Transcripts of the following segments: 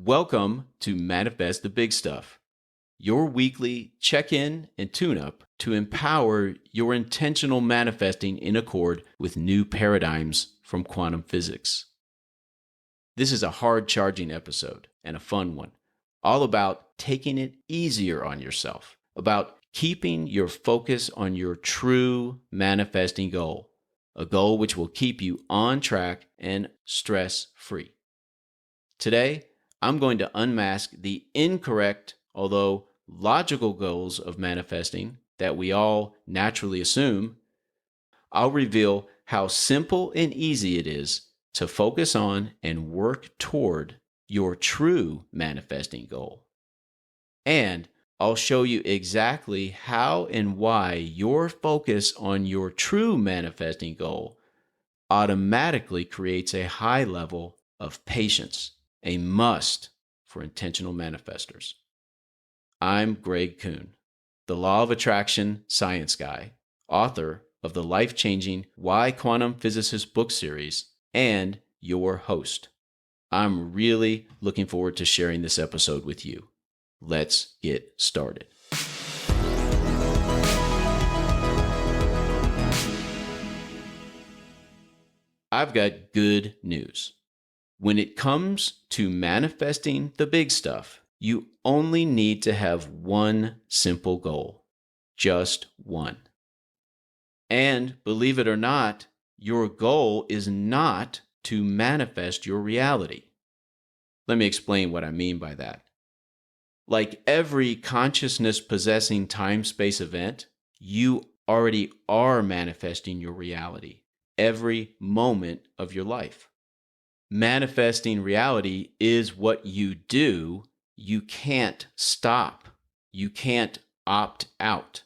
Welcome to Manifest the Big Stuff, your weekly check-in and tune-up to empower your intentional manifesting in accord with new paradigms from quantum physics. This is a hard-charging episode and a fun one, all about taking it easier on yourself, about keeping your focus on your true manifesting goal, a goal which will keep you on track and stress-free. Today, I'm going to unmask the incorrect, although logical goals of manifesting that we all naturally assume. I'll reveal how simple and easy it is to focus on and work toward your true manifesting goal. And I'll show you exactly how and why your focus on your true manifesting goal automatically creates a high level of patience, a must for intentional manifestors. I'm Greg Kuhn, the Law of Attraction science guy, author of the life-changing Why Quantum Physicists book series, and your host. I'm really looking forward to sharing this episode with you. Let's get started. I've got good news. When it comes to manifesting the big stuff, you only need to have one simple goal, just one. And believe it or not, your goal is not to manifest your reality. Let me explain what I mean by that. Like every consciousness-possessing time-space event, you already are manifesting your reality every moment of your life. Manifesting reality is what you do. You can't stop. You can't opt out.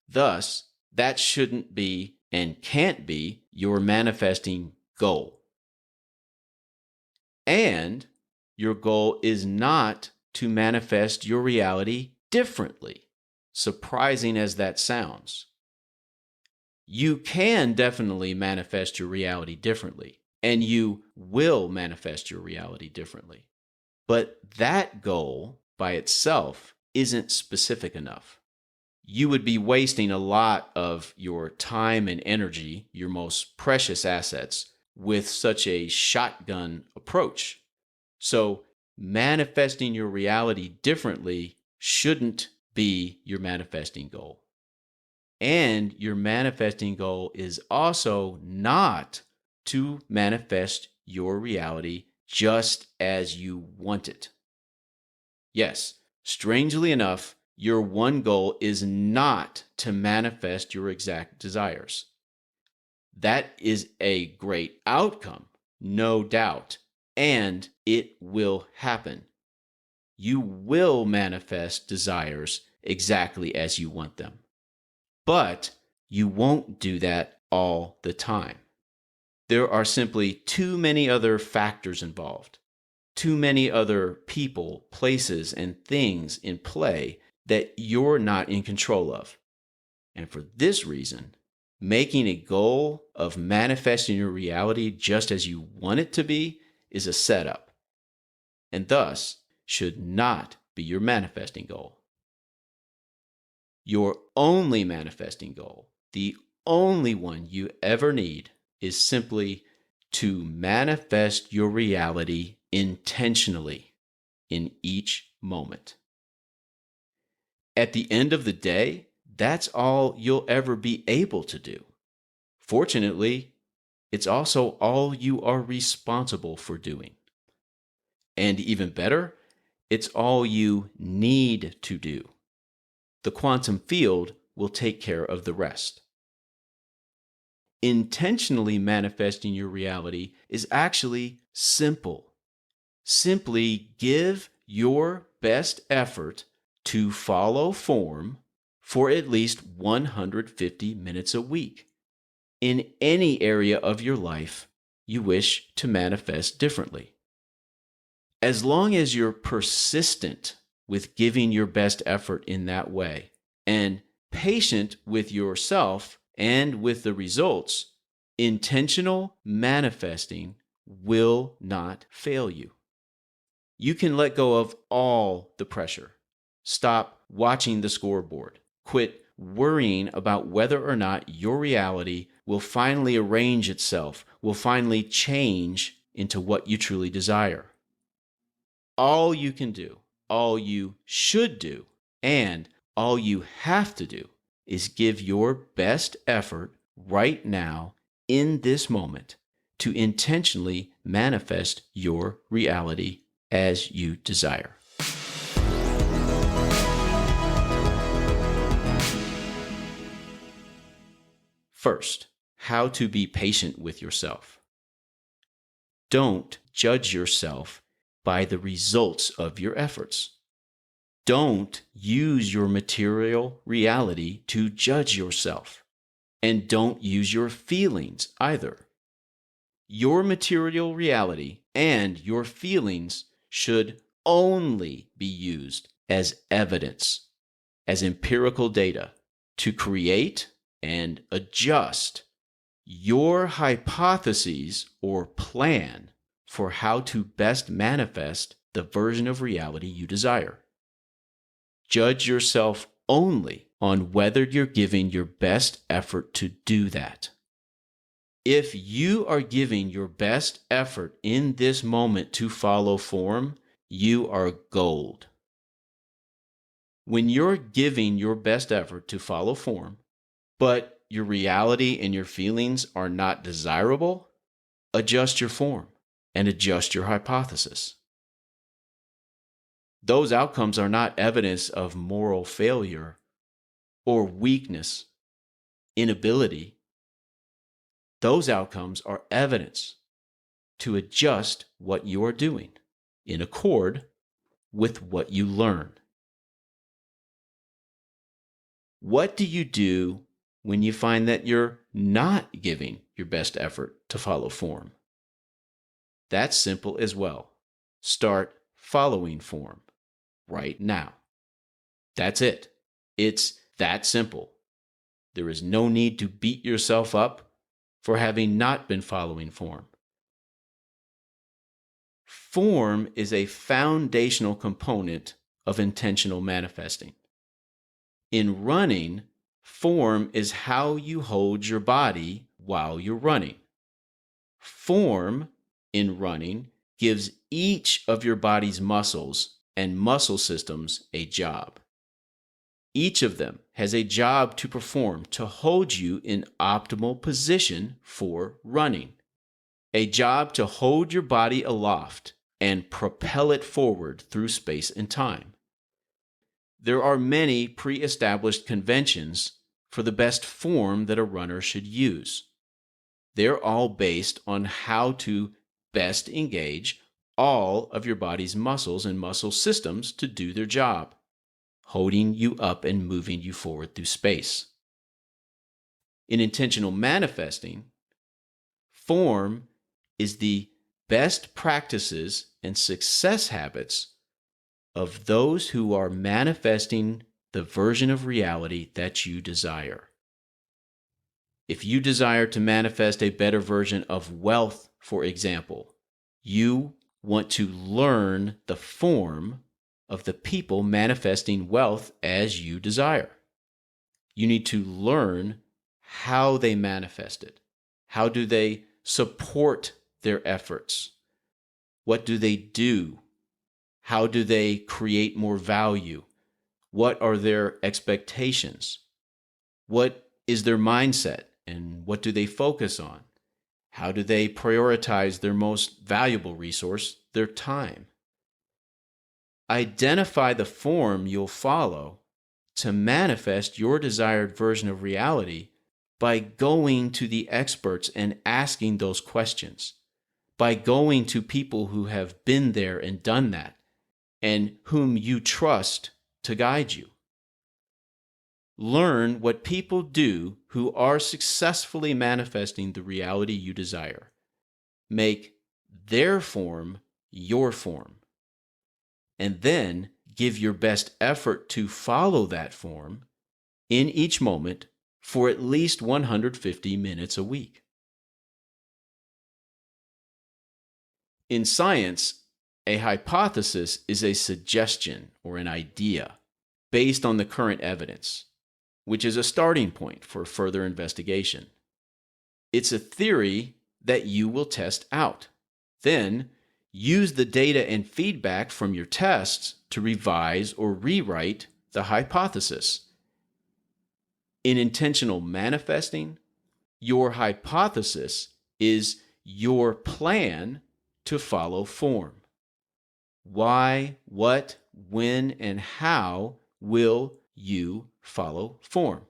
Thus, that shouldn't be and can't be your manifesting goal. And your goal is not to manifest your reality differently, surprising as that sounds. You can definitely manifest your reality differently, and you will manifest your reality differently. But that goal by itself isn't specific enough. You would be wasting a lot of your time and energy, your most precious assets, with such a shotgun approach. So manifesting your reality differently shouldn't be your manifesting goal. And your manifesting goal is also not to manifest your reality just as you want it. Yes, strangely enough, your one goal is not to manifest your exact desires. That is a great outcome, no doubt, and it will happen. You will manifest desires exactly as you want them. But you won't do that all the time. There are simply too many other factors involved, too many other people, places, and things in play that you're not in control of. And for this reason, making a goal of manifesting your reality just as you want it to be is a setup, and thus should not be your manifesting goal. Your only manifesting goal, the only one you ever need, is simply to manifest your reality intentionally in each moment. At the end of the day, that's all you'll ever be able to do. Fortunately, it's also all you are responsible for doing. And even better, it's all you need to do. The quantum field will take care of the rest. Intentionally manifesting your reality is actually simple. Simply give your best effort to follow form for at least 150 minutes a week in any area of your life you wish to manifest differently. As long as you're persistent with giving your best effort in that way and patient with yourself and with the results, intentional manifesting will not fail you. You can let go of all the pressure. Stop watching the scoreboard. Quit worrying about whether or not your reality will finally arrange itself, will finally change into what you truly desire. All you can do, all you should do, and all you have to do is give your best effort right now in this moment to intentionally manifest your reality as you desire. First, how to be patient with yourself. Don't judge yourself by the results of your efforts. Don't use your material reality to judge yourself. And don't use your feelings either. Your material reality and your feelings should only be used as evidence, as empirical data to create and adjust your hypotheses or plan for how to best manifest the version of reality you desire. Judge yourself only on whether you're giving your best effort to do that. If you are giving your best effort in this moment to follow form, you are gold. When you're giving your best effort to follow form, but your reality and your feelings are not desirable, adjust your form and adjust your hypothesis. Those outcomes are not evidence of moral failure or weakness, inability. Those outcomes are evidence to adjust what you are doing in accord with what you learn. What do you do when you find that you're not giving your best effort to follow form? That's simple as well. Start following form right now. That's it. It's that simple. There is no need to beat yourself up for having not been following form. Form is a foundational component of intentional manifesting. In running, form is how you hold your body while you're running. Form in running gives each of your body's muscles and muscle systems a job. Each of them has a job to perform to hold you in optimal position for running. A job to hold your body aloft and propel it forward through space and time. There are many pre-established conventions for the best form that a runner should use. They're all based on how to best engage all of your body's muscles and muscle systems to do their job, holding you up and moving you forward through space. In intentional manifesting, form is the best practices and success habits of those who are manifesting the version of reality that you desire. If you desire to manifest a better version of wealth, for example, you want to learn the form of the people manifesting wealth as you desire. You need to learn how they manifest it. How do they support their efforts? What do they do? How do they create more value? What are their expectations? What is their mindset and what do they focus on? How do they prioritize their most valuable resource, their time? Identify the form you'll follow to manifest your desired version of reality by going to the experts and asking those questions, by going to people who have been there and done that, and whom you trust to guide you. Learn what people do who are successfully manifesting the reality you desire. Make their form your form. And then give your best effort to follow that form in each moment for at least 150 minutes a week. In science, A hypothesis is a suggestion or an idea based on the current evidence, which is a starting point for further investigation. It's a theory that you will test out. Then, use the data and feedback from your tests to revise or rewrite the hypothesis. In intentional manifesting, your hypothesis is your plan to follow form. Why, what, when, and how will you follow form?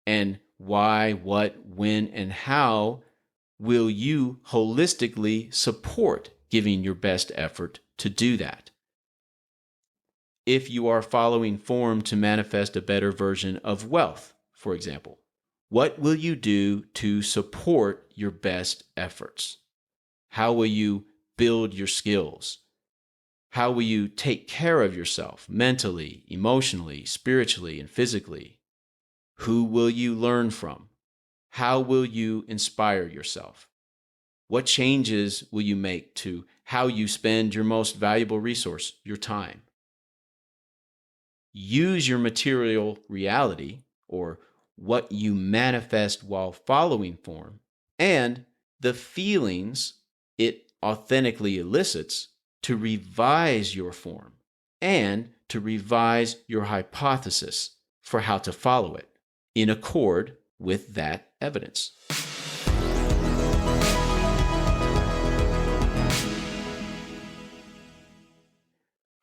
And why, what, when, and how will you holistically support giving your best effort to do that? If you are following form to manifest a better version of wealth, for example, what will you do to support your best efforts? How will you build your skills? How will you take care of yourself mentally, emotionally, spiritually, and physically? Who will you learn from? How will you inspire yourself? What changes will you make to how you spend your most valuable resource, your time? Use your material reality, or what you manifest while following form, and the feelings it authentically elicits to revise your form and to revise your hypothesis for how to follow it in accord with that evidence.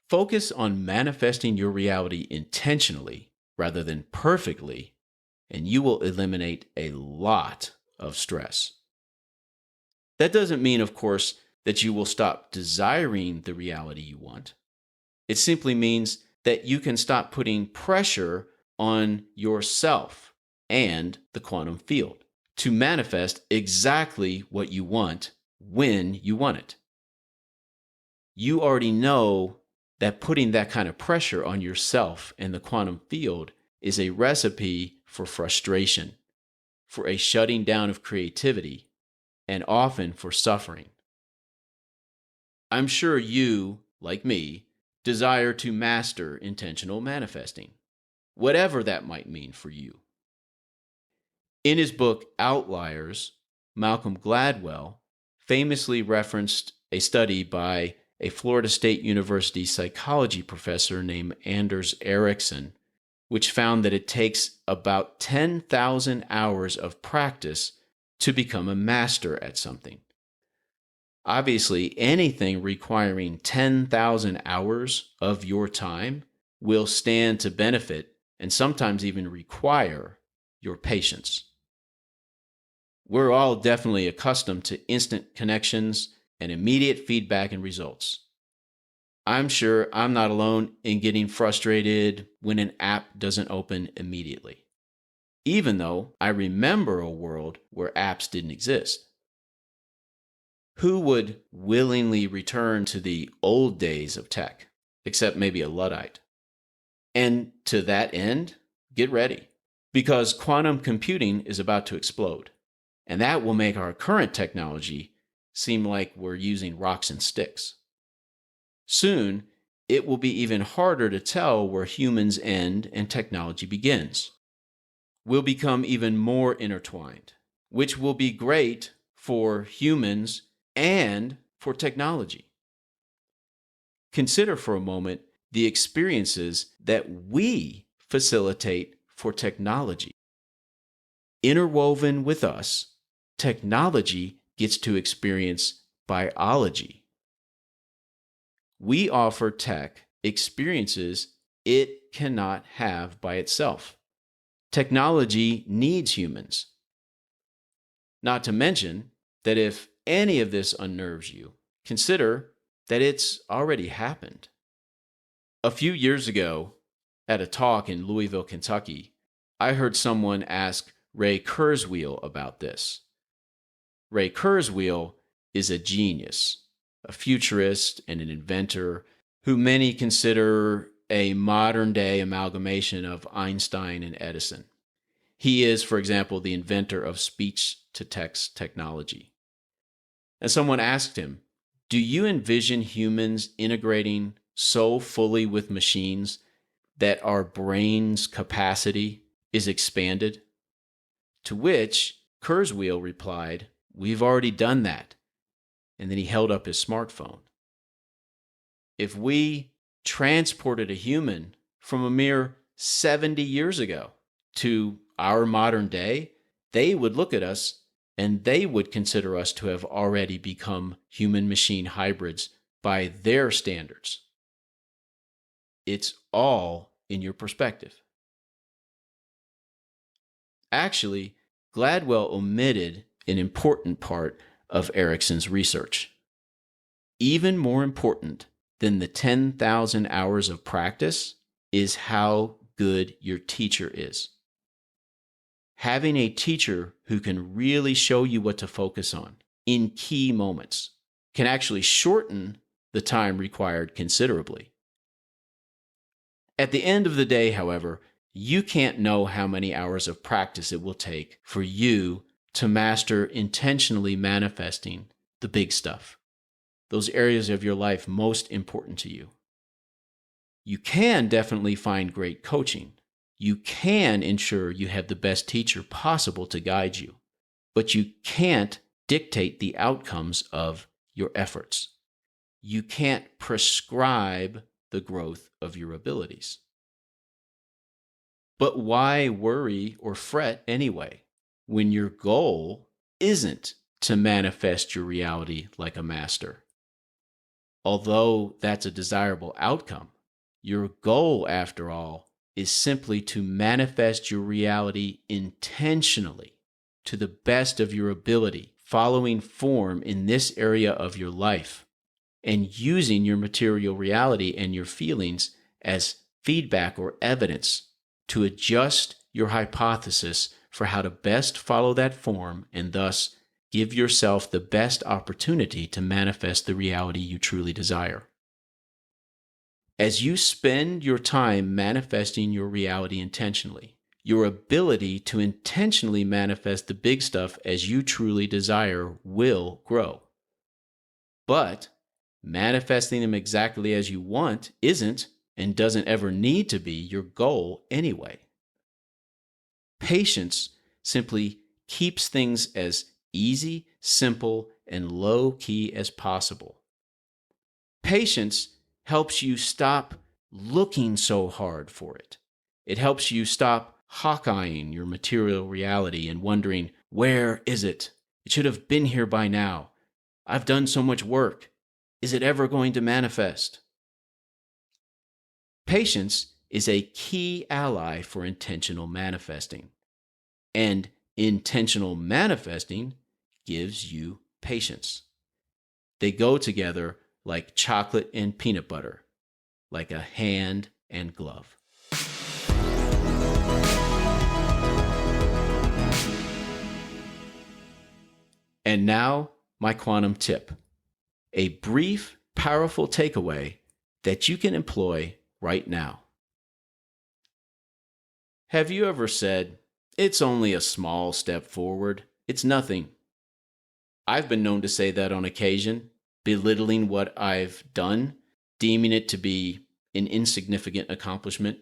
Focus on manifesting your reality intentionally rather than perfectly, and you will eliminate a lot of stress. That doesn't mean, of course, that you will stop desiring the reality you want. It simply means that you can stop putting pressure on yourself and the quantum field to manifest exactly what you want when you want it. You already know that putting that kind of pressure on yourself and the quantum field is a recipe for frustration, for a shutting down of creativity, and often for suffering. I'm sure you, like me, desire to master intentional manifesting, whatever that might mean for you. In his book Outliers, Malcolm Gladwell famously referenced a study by a Florida State University psychology professor named Anders Ericsson, which found that it takes about 10,000 hours of practice to become a master at something. Obviously, anything requiring 10,000 hours of your time will stand to benefit and sometimes even require your patience. We're all definitely accustomed to instant connections and immediate feedback and results. I'm sure I'm not alone in getting frustrated when an app doesn't open immediately, even though I remember a world where apps didn't exist. Who would willingly return to the old days of tech, except maybe a Luddite? And to that end, get ready, because quantum computing is about to explode, and that will make our current technology seem like we're using rocks and sticks. Soon, it will be even harder to tell where humans end and technology begins. We'll become even more intertwined, which will be great for humans and for technology. Consider for a moment the experiences that we facilitate for technology. Interwoven with us, technology gets to experience biology. We offer tech experiences it cannot have by itself. Technology needs humans. Not to mention that if any of this unnerves you, consider that it's already happened. A few years ago, at a talk in Louisville, Kentucky, I heard someone ask Ray Kurzweil about this. Ray Kurzweil is a genius, a futurist and an inventor who many consider a modern-day amalgamation of Einstein and Edison. He is, for example, the inventor of speech-to-text technology. And someone asked him, Do you envision humans integrating so fully with machines that our brain's capacity is expanded? To which Kurzweil replied, "We've already done that." And then he held up his smartphone. If we transported a human from a mere 70 years ago to our modern day, they would look at us and they would consider us to have already become human-machine hybrids by their standards. It's all in your perspective. Actually, Gladwell omitted an important part of Erickson's research. Even more important than the 10,000 hours of practice is how good your teacher is. Having a teacher who can really show you what to focus on in key moments can actually shorten the time required considerably. At the end of the day, however, you can't know how many hours of practice it will take for you to master intentionally manifesting the big stuff, those areas of your life most important to you. You can definitely find great coaching. You can ensure you have the best teacher possible to guide you, but you can't dictate the outcomes of your efforts. You can't prescribe the growth of your abilities. But why worry or fret anyway, when your goal isn't to manifest your reality like a master? Although that's a desirable outcome, your goal, after all, is simply to manifest your reality intentionally to the best of your ability, following form in this area of your life, and using your material reality and your feelings as feedback or evidence to adjust your hypothesis for how to best follow that form and thus give yourself the best opportunity to manifest the reality you truly desire. As you spend your time manifesting your reality intentionally, your ability to intentionally manifest the big stuff as you truly desire will grow. But manifesting them exactly as you want isn't and doesn't ever need to be your goal anyway. Patience simply keeps things as easy, simple, and low-key as possible. Patience helps you stop looking so hard for it. It helps you stop hawk-eyeing your material reality and wondering, where is it? It should have been here by now. I've done so much work. Is it ever going to manifest? Patience is a key ally for intentional manifesting. And intentional manifesting gives you patience. They go together like chocolate and peanut butter, like a hand and glove. And now, my quantum tip. A brief, powerful takeaway that you can employ right now. Have you ever said, "It's only a small step forward. It's nothing"? I've been known to say that on occasion, belittling what I've done, deeming it to be an insignificant accomplishment,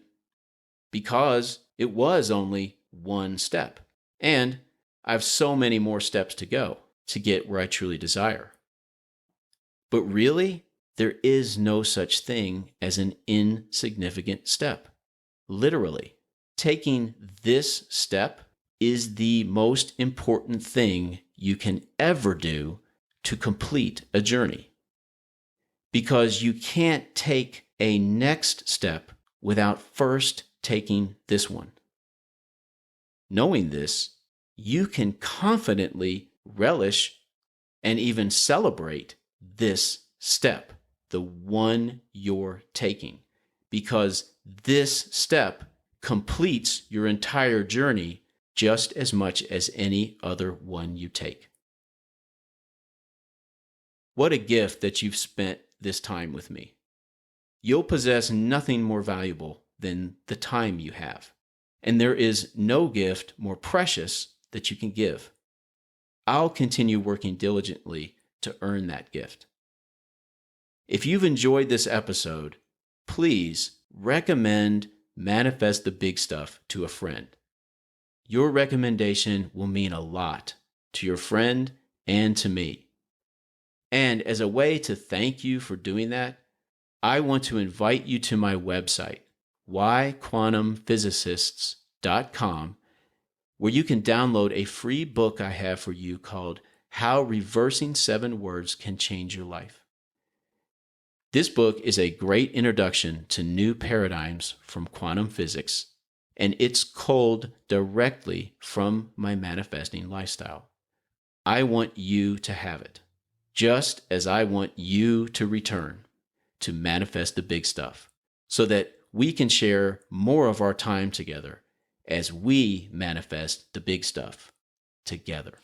because it was only one step. And I have so many more steps to go to get where I truly desire. But really, there is no such thing as an insignificant step. Literally, taking this step is the most important thing you can ever do to complete a journey. Because you can't take a next step without first taking this one. Knowing this, you can confidently relish and even celebrate this step, the one you're taking, because this step completes your entire journey just as much as any other one you take. What a gift that you've spent this time with me. You'll possess nothing more valuable than the time you have, and there is no gift more precious that you can give. I'll continue working diligently to earn that gift. If you've enjoyed this episode, please recommend Manifest the Big Stuff to a friend. Your recommendation will mean a lot to your friend and to me. And as a way to thank you for doing that, I want to invite you to my website, whyquantumphysicists.com, where you can download a free book I have for you called How Reversing 7 Words Can Change Your Life. This book is a great introduction to new paradigms from quantum physics, and it's culled directly from my manifesting lifestyle. I want you to have it, just as I want you to return to manifest the big stuff, so that we can share more of our time together as we manifest the big stuff together.